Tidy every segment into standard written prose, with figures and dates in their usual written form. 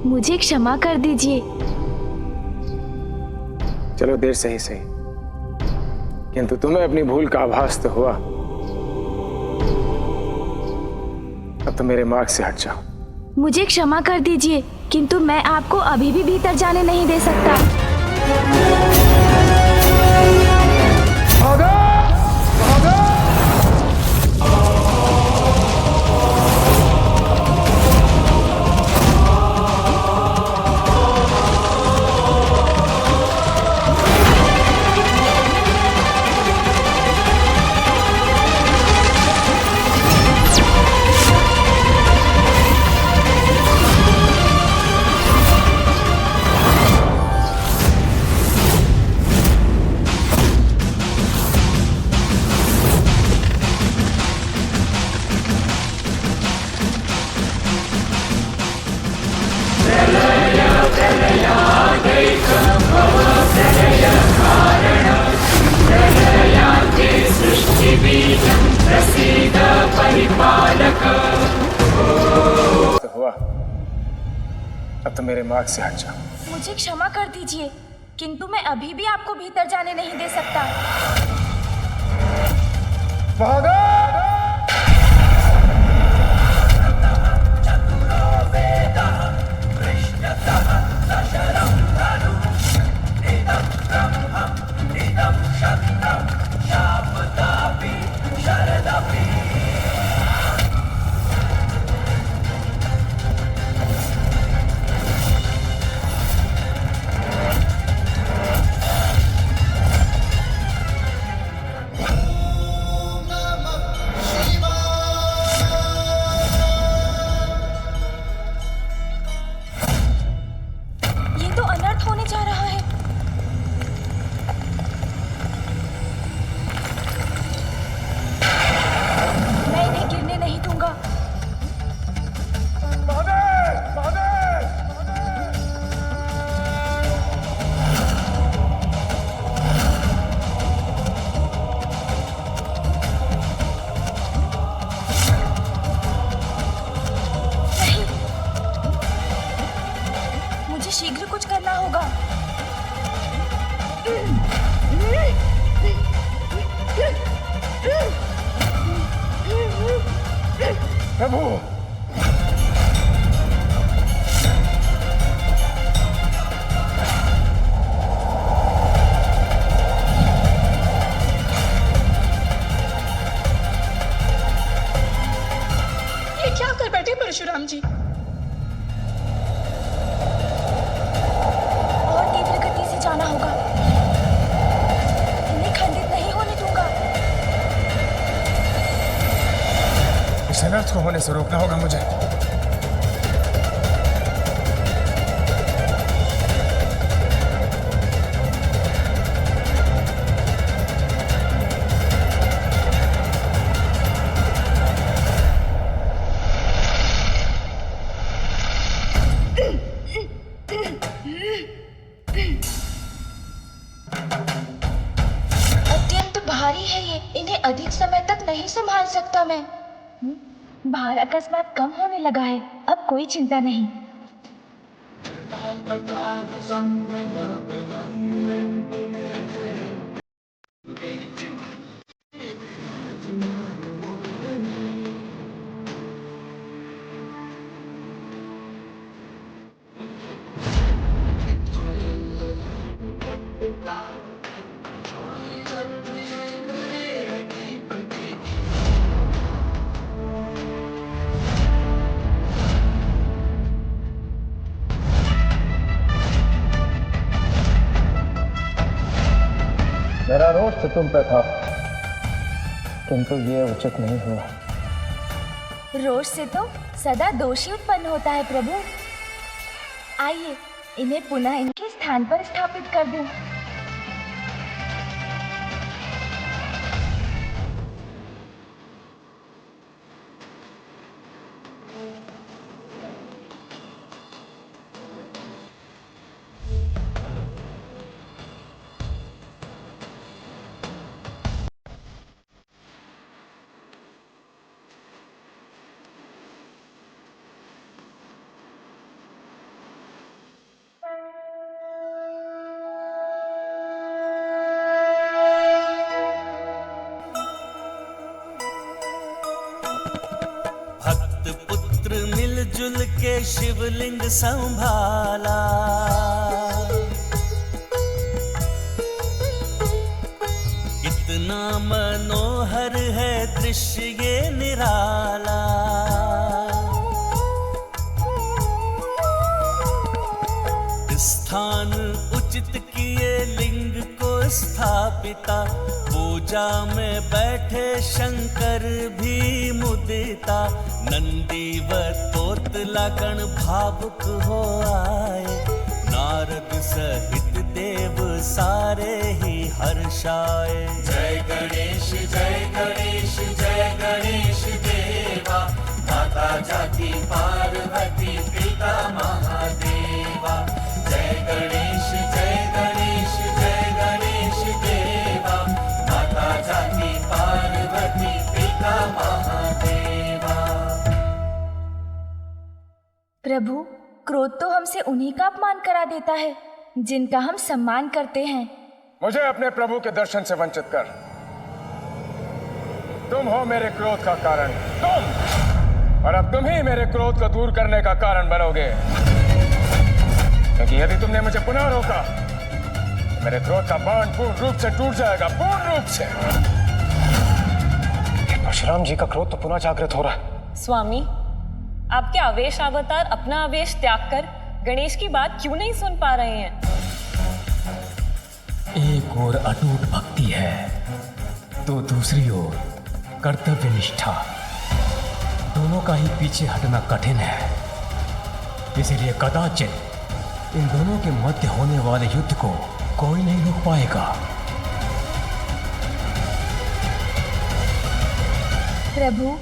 मुझे क्षमा कर दीजिए। चलो देर से ही सही, किंतु तुम्हें अपनी भूल का आभास तो हुआ। अब तो मेरे मार्ग से हट जाओ। मुझे क्षमा कर दीजिए, किंतु मैं आपको अभी भी भीतर जाने नहीं दे सकता। भागो! भागो! तो हुआ, अब तो मेरे मार्ग से हट जाओ। मुझे क्षमा कर दीजिए, किंतु मैं अभी भी आपको भीतर जाने नहीं दे सकता। भागो! ये तो अनर्थ होने जा रहा है। मैं इन्हें गिरने नहीं दूंगा। नहीं, मुझे शीघ्र कुछ करना होगा। प्रभु! ये क्या कर बैठे परशुराम जी? और तीव्र गति से जाना होगा। इन्हें खंडित नहीं होने दूंगा। इस अनर्थ को होने से रोकना होगा मुझे। अत्यंत भारी है ये, इन्हें अधिक समय तक नहीं संभाल सकता मैं। भार अकस्मात कम होने लगा है, अब कोई चिंता नहीं। मेरा रोष से तुम पे था, किंतु ये उचित नहीं हुआ। रोष से तो सदा दोषी उत्पन्न होता है प्रभु। आइए, इन्हें पुनः इनके स्थान पर स्थापित कर दूं। शिवलिंग संभाला। कितना मनोहर है दृश्य ये निराला। स्थान उचित किए लिंग को स्थापिता। पूजा में बैठे शंकर भी मुदिता। नंदी व तोतला गण भावुक हो आए। नारद सहित देव सारे ही हर्षाए। जय गणेश जय गणेश जय गणेश देवा। माता जाति पार्वती पिता महादेवा। जय गणेश जय गणेश जय गणेश देवा। माता जाति पार्वती पिता महादेवा। प्रभु, क्रोध तो हमसे उन्हीं का अपमान करा देता है जिनका हम सम्मान करते हैं। मुझे अपने प्रभु के दर्शन से वंचित कर। तुम हो मेरे क्रोध का कारण, तुम, और अब तुम ही मेरे क्रोध को दूर करने का कारण बनोगे। क्योंकि यदि तुमने मुझे पुनः रोका तो मेरे क्रोध का बांध पूर्ण रूप से टूट जाएगा, पूर्ण रूप से। परशुराम जी का क्रोध तो पुनः जागृत हो रहा है। स्वामी, आपके आवेश अवतार अपना आवेश त्याग कर गणेश की बात क्यों नहीं सुन पा रहे हैं? एक ओर अटूट भक्ति है तो दूसरी ओर कर्तव्य निष्ठा। दोनों का ही पीछे हटना कठिन है। इसीलिए कदाचित इन दोनों के मध्य होने वाले युद्ध को कोई नहीं रोक पाएगा। प्रभु,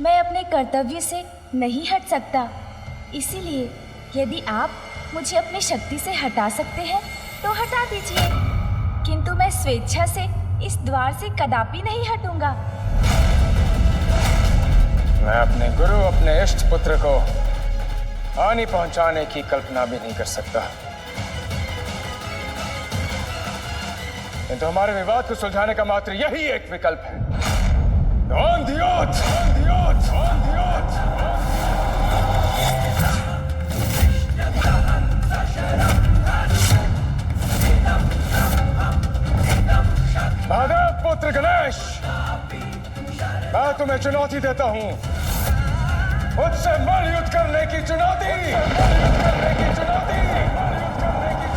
मैं अपने कर्तव्य से नहीं हट सकता। इसीलिए यदि आप मुझे अपनी शक्ति से हटा सकते हैं तो हटा दीजिए, किंतु मैं स्वेच्छा से इस द्वार से कदापि नहीं हटूंगा। मैं अपने गुरु, अपने इष्ट पुत्र को हानि पहुंचाने की कल्पना भी नहीं कर सकता। किंतु हमारे विवाद को सुलझाने का मात्र यही एक विकल्प है। On the odds! On the odds! On the odds! Mahadev पुत्र गणेश, मैं तुम्हें चुनौती देता हूं। मुझसे मल युद्ध करने की चुनौती, युद्ध करने की चुनौती, युद्ध करने की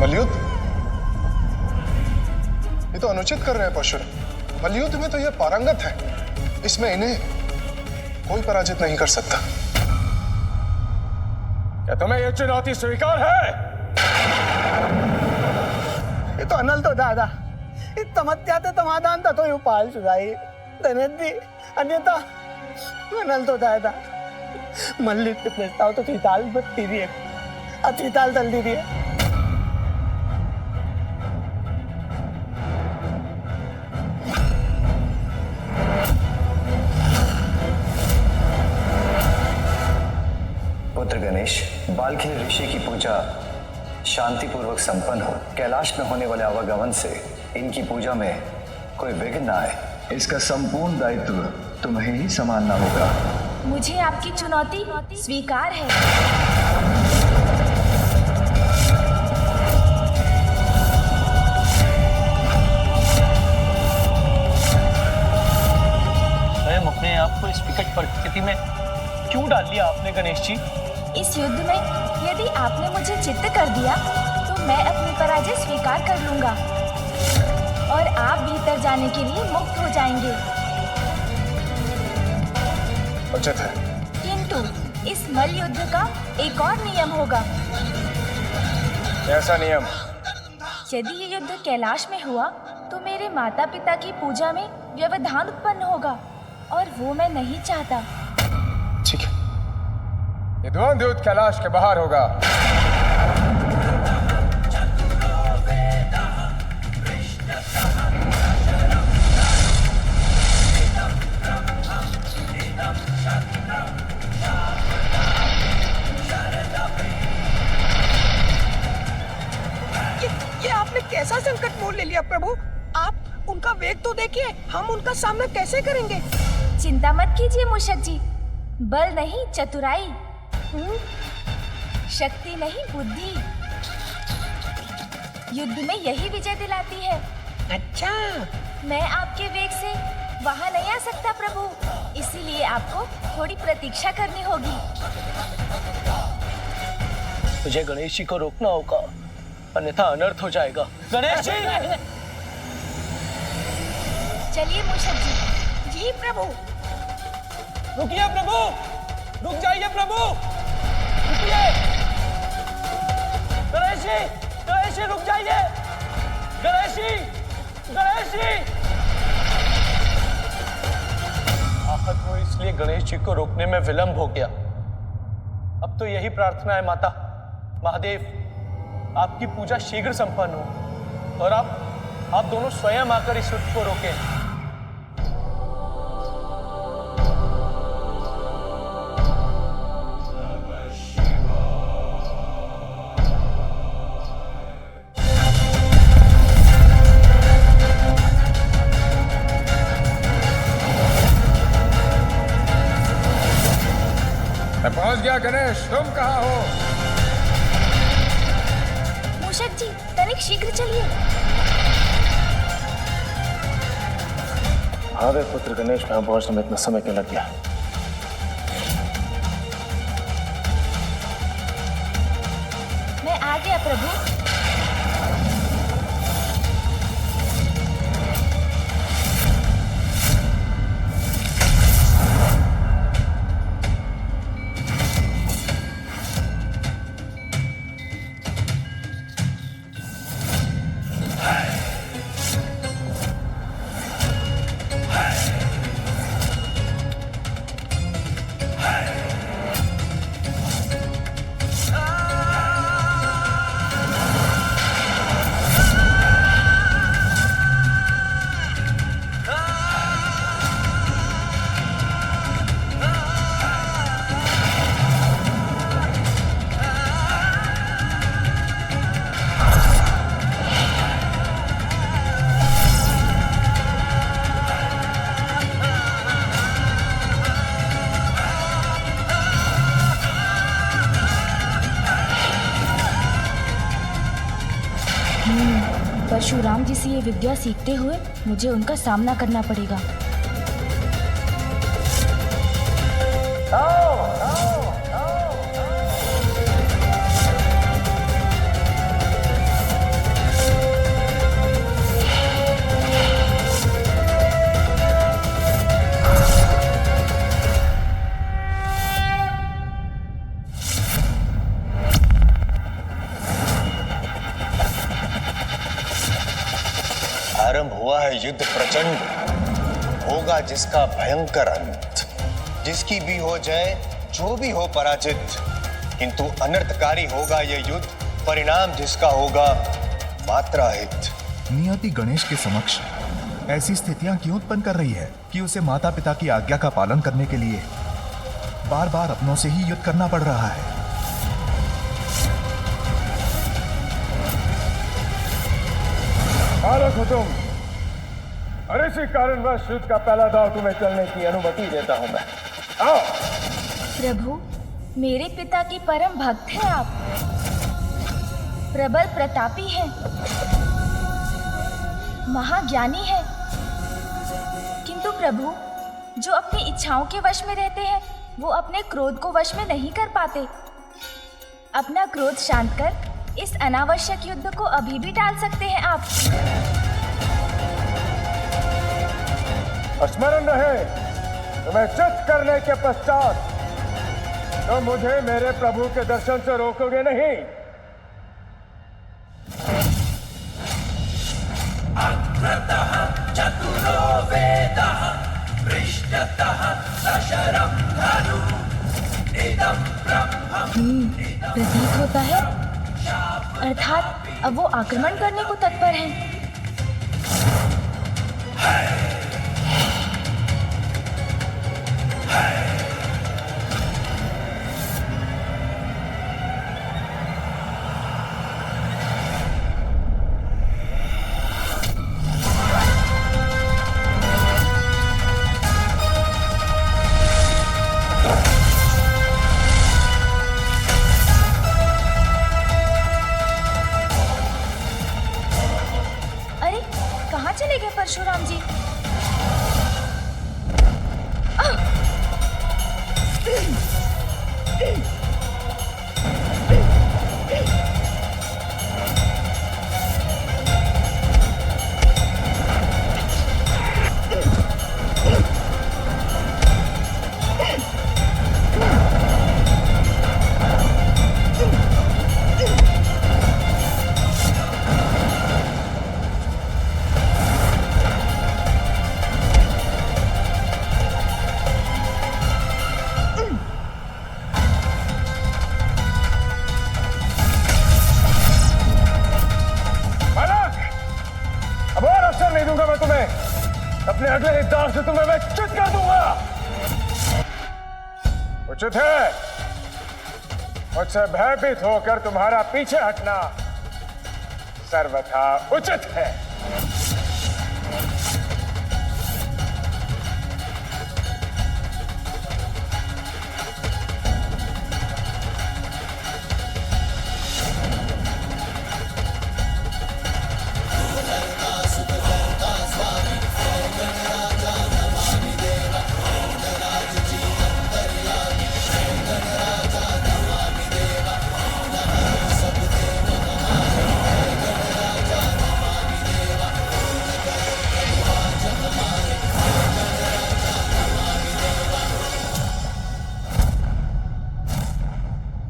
मलयुद्ध? ये तो अनुचित कर रहे हैं परशुराम। मलयुद्ध में तो ये पारंगत है, इसमें इन्हें कोई पराजित नहीं कर सकता। क्या तुम्हें ये चुनौती स्वीकार है? ये तो अनल तो दादा, ये तमत्याते समाधान था तो ये उपाल सुधाई धनदी अन्यथा अनल तो दादा। मल्लिक के प्रस्ताव तो त्रिताल बत्ती दिए, अत्रिताल दल दी दिए। पुत्र गणेश, बालखिल ऋषि की पूजा शांतिपूर्वक संपन्न हो। कैलाश में होने वाले आवागमन से इनकी पूजा में कोई विघ्न न आए, इसका संपूर्ण दायित्व तुम्हें ही संभालना होगा। मुझे आपकी चुनौती स्वीकार है। स्वयं अपने आप को इस विकट परिस्थिति में क्यों डाल लिया आपने गणेश जी? इस युद्ध में यदि आपने मुझे चित्त कर दिया तो मैं अपनी पराजय स्वीकार कर लूंगा और आप भीतर जाने के लिए मुक्त हो जाएंगे। उचित है। किंतु इस मल युद्ध का एक और नियम होगा। कैसा नियम? यदि ये युद्ध कैलाश में हुआ तो मेरे माता पिता की पूजा में व्यवधान उत्पन्न होगा और वो मैं नहीं चाहता। ठीक है, ये द्वंद्व युद्ध कैलाश के बाहर होगा। ये आपने कैसे परफेक्ट मोड़ ले लिया प्रभु। आप उनका वेग तो देखिए, हम उनका सामना कैसे करेंगे? चिंता मत कीजिए मूषक जी, बल नहीं चतुराई, शक्ति नहीं बुद्धि, युद्ध में यही विजय दिलाती है। अच्छा, मैं आपके वेग से वहाँ नहीं आ सकता प्रभु, इसीलिए आपको थोड़ी प्रतीक्षा करनी होगी। मुझे गणेश जी को रोकना होगा, अन्यथा अनर्थ हो जाएगा। गणेश जी! चलिए मूषक जी। जी प्रभु। रुकिए प्रभु, रुक जाइए प्रभु, रुकिए। गणेश जी रुक जाइए। गणेश जी। आहत हो इसलिए गणेश जी को रोकने में विलंब हो गया। अब तो यही प्रार्थना है माता, महादेव आपकी पूजा शीघ्र संपन्न हो और आप दोनों स्वयं आकर इस युद्ध को रोकें। मैं पहुंच गया गणेश, तुम कहाँ हो? मूषक जी तनिक शीघ्र चलिए। वे पुत्र गणेश, यहाँ पहुंचने में इतना समय क्यों लग गया? मैं आ गया प्रभु। परशुराम जी से ये विद्या सीखते हुए मुझे उनका सामना करना पड़ेगा। आरंभ हुआ है युद्ध प्रचंड, होगा जिसका भयंकर अंत। जिसकी भी हो जय, जो भी हो पराजित, किंतु अनर्थकारी होगा यह युद्ध, परिणाम जिसका होगा मात्रा हित। नियति गणेश के समक्ष ऐसी स्थितियां क्यों उत्पन्न कर रही है कि उसे माता पिता की आज्ञा का पालन करने के लिए बार बार अपनों से ही युद्ध करना पड़ रहा है। बालक हो तुम, और इसी कारणवश युद्ध का पहला दांव तुम्हें चलने की अनुमति देता हूं मैं। आओ। प्रभु, मेरे पिता के परम भक्त हैं आप, प्रबल प्रतापी हैं, महाज्ञानी हैं, किंतु प्रभु जो अपनी इच्छाओं के वश में रहते हैं वो अपने क्रोध को वश में नहीं कर पाते। अपना क्रोध शांत कर इस अनावश्यक युद्ध को अभी भी टाल सकते हैं आप। स्मरण रहे, तुम्हें चित करने के पश्चात तो मुझे मेरे प्रभु के दर्शन से रोकोगे नहीं। अग्रतः चतुरो वेदः पृष्ठतः सशरं धनु इदं ब्रह्मम्। प्रतीत होता है अर्थात अब वो आक्रमण करने को तत्पर हैं। कहाँ चले गए परशुराम जी? अपने अगले ही दांव से तुम्हें मैं चित कर दूंगा। उचित है मुझसे भयभीत होकर तुम्हारा पीछे हटना सर्वथा उचित है।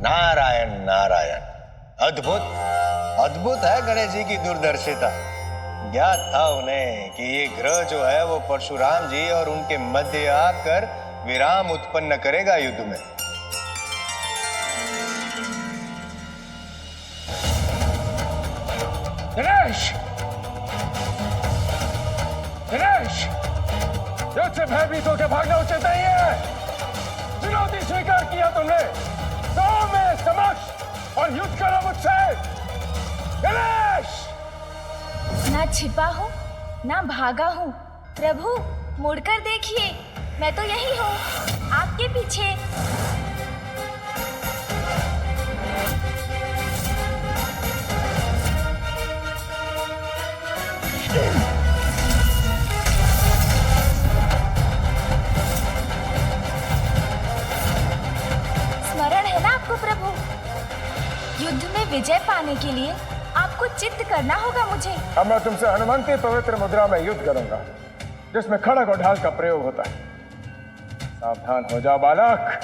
नारायण नारायण, अद्भुत अद्भुत है गणेश जी की दूरदर्शिता। ज्ञात था उन्हें कि ये ग्रह जो है वो परशुराम जी और उनके मध्य आकर विराम उत्पन्न करेगा युद्ध में। गणेश, गणेश, युद्ध से भयभीत होकर भागना उचित नहीं है। चुनौती स्वीकार किया तुमने तो मेरे समक्ष और युद्ध करो मुझसे। गणेश, ना छिपा हूँ ना भागा हूँ। प्रभु मुड़कर देखिए, मैं तो यही हूँ आपके पीछे। स्मरण है ना आपको प्रभु? युद्ध में विजय पाने के लिए आपको चित्त करना होगा मुझे। अब मैं तुमसे हनुमंती पवित्र मुद्रा में युद्ध करूंगा जिसमें खड़ग और ढाल का प्रयोग होता है। सावधान हो जाओ बालक।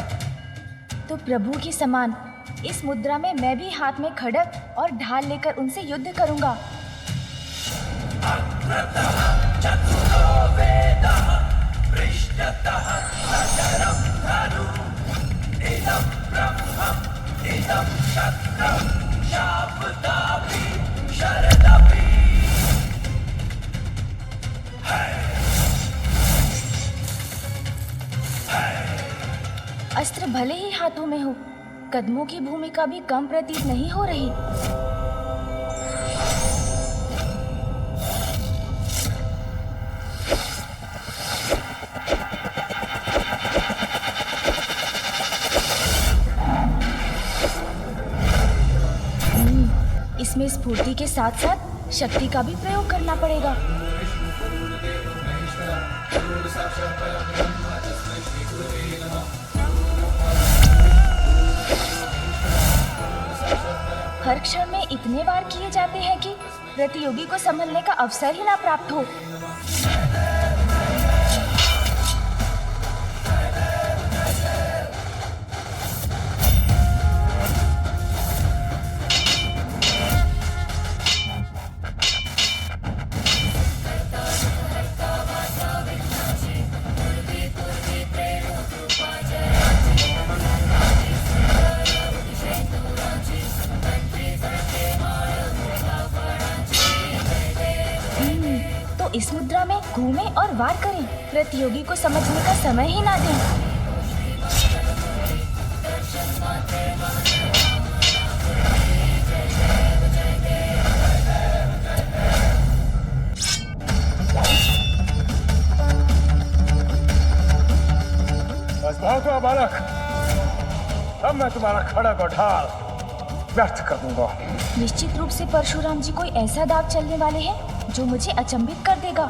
तो प्रभु की समान इस मुद्रा में मैं भी हाथ में खड़ग और ढाल लेकर उनसे युद्ध करूंगा। अस्त्र भले ही हाथों में हो, कदमों की भूमिका भी कम प्रतीत नहीं हो रही। इसमें स्फूर्ति के साथ साथ शक्ति का भी प्रयोग करना पड़ेगा। हर क्षण में इतने बार किए जाते हैं कि प्रतियोगी को संभलने का अवसर ही ना प्राप्त हो। इस मुद्रा में घूमें और वार करें, प्रतियोगी को समझने का समय ही ना दें। बस बहुत हुआ बालक, अब मैं तुम्हारा खड़ग और ढाल व्यर्थ कर दूंगा। निश्चित रूप से परशुराम जी कोई ऐसा दाग चलने वाले हैं जो मुझे अचंभित कर देगा।